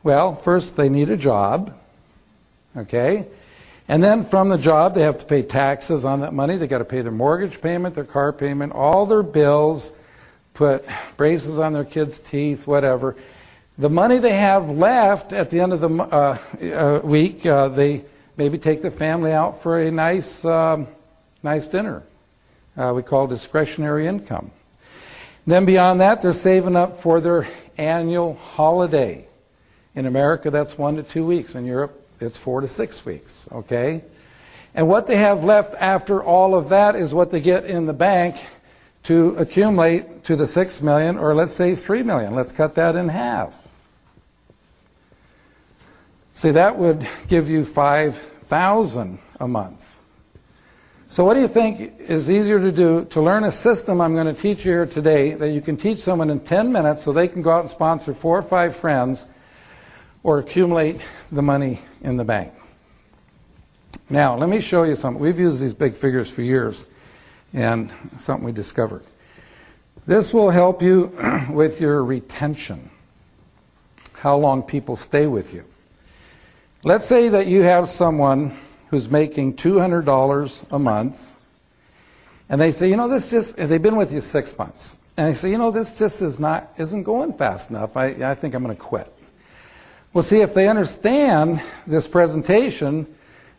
Well, first they need a job, okay? And then from the job, they have to pay taxes on that money. They got to pay their mortgage payment, their car payment, all their bills, put braces on their kids' teeth, whatever. The money they have left at the end of the week, they maybe take the family out for a nice dinner. We call it discretionary income. Then beyond that, they're saving up for their annual holiday. In America, that's 1 to 2 weeks. In Europe, it's 4 to 6 weeks, okay? And what they have left after all of that is what they get in the bank to accumulate to the $6 million, or let's say $3 million. Let's cut that in half. See, that would give you $5,000 a month. So what do you think is easier to do to learn a system I'm going to teach you here today that you can teach someone in 10 minutes so they can go out and sponsor 4 or 5 friends or accumulate the money in the bank? Now, let me show you something. We've used these big figures for years, and something we discovered. This will help you with your retention, how long people stay with you. Let's say that you have someone who's making $200 a month, and they say, you know, this just, and they've been with you 6 months, and they say, you know, this just isn't going fast enough. I think I'm going to quit. Well, see, if they understand this presentation,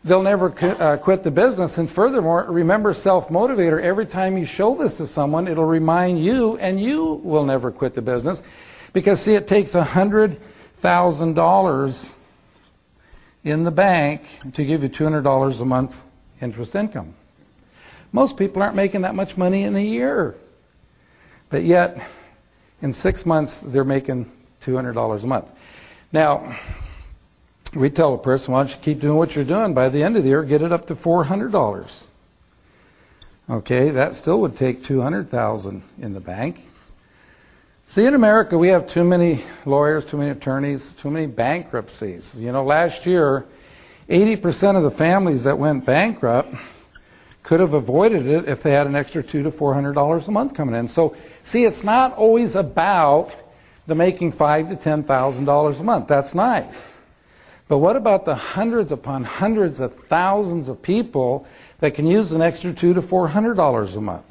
they'll never quit the business. And furthermore, remember self-motivator. Every time you show this to someone, it'll remind you, and you will never quit the business. Because, see, it takes $100,000 in the bank to give you $200 a month interest income. Most people aren't making that much money in a year. But yet, in 6 months, they're making $200 a month. Now, we tell a person, why don't you keep doing what you're doing? By the end of the year, get it up to $400. Okay, that still would take $200,000 in the bank. See, in America, we have too many lawyers, too many attorneys, too many bankruptcies. You know, last year, 80% of the families that went bankrupt could have avoided it if they had an extra $200 to $400 a month coming in. So, see, it's not always about the making $5,000 to $10,000 a month. That's nice. But what about the hundreds upon hundreds of thousands of people that can use an extra $200 to $400 a month?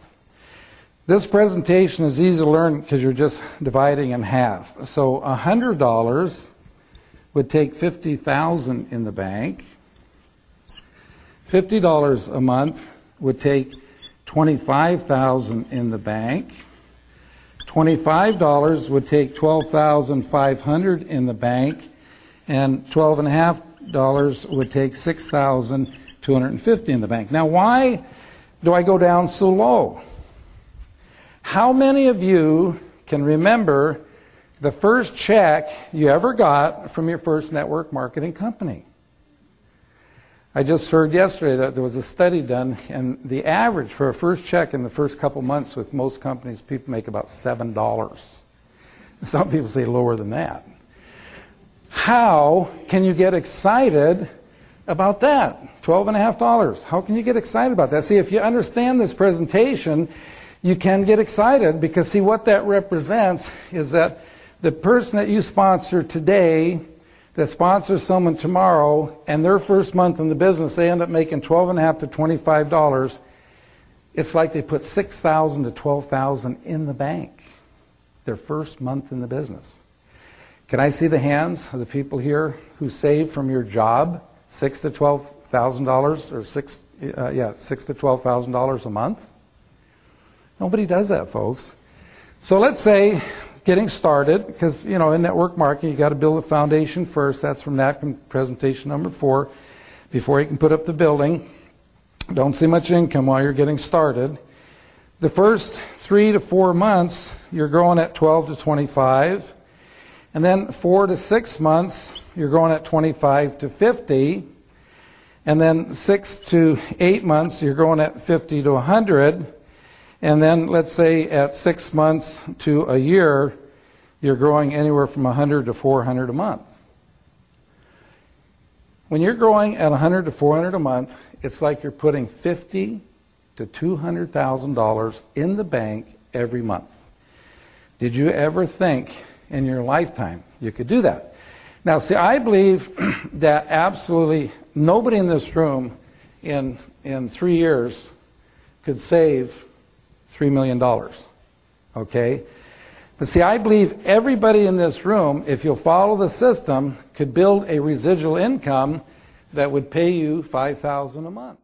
This presentation is easy to learn because you're just dividing in half. So $100 would take $50,000 in the bank. $50 a month would take $25,000 in the bank. $25 would take $12,500 in the bank, and $12.50 would take $6,250 in the bank. Now, why do I go down so low? How many of you can remember the first check you ever got from your first network marketing company? I just heard yesterday that there was a study done, and the average for a first check in the first couple months with most companies, people make about $7. Some people say lower than that. How can you get excited about that? $12.50. How can you get excited about that? See, if you understand this presentation, you can get excited because, see, what that represents is that the person that you sponsor today that sponsors someone tomorrow, and their first month in the business, they end up making $12.50 to $25. It's like they put $6,000 to $12,000 in the bank their first month in the business. Can I see the hands of the people here who saved from your job $6,000 to $12,000 or $6,000 to $12,000 a month? Nobody does that, folks. So let's say, getting started, because, you know, in network marketing, you got to build a foundation first. That's from napkin presentation number 4. Before you can put up the building, don't see much income while you're getting started. The first 3 to 4 months, you're growing at 12 to 25. And then 4 to 6 months, you're growing at 25 to 50. And then 6 to 8 months, you're growing at 50 to 100. And then, let's say, at 6 months to a year, you're growing anywhere from 100 to 400 a month. When you're growing at 100 to 400 a month, it's like you're putting $50,000 to $200,000 in the bank every month. Did you ever think in your lifetime you could do that? Now, see, I believe that absolutely nobody in this room in 3 years could save $3 million, okay? But see, I believe everybody in this room, if you'll follow the system, could build a residual income that would pay you $5,000 a month.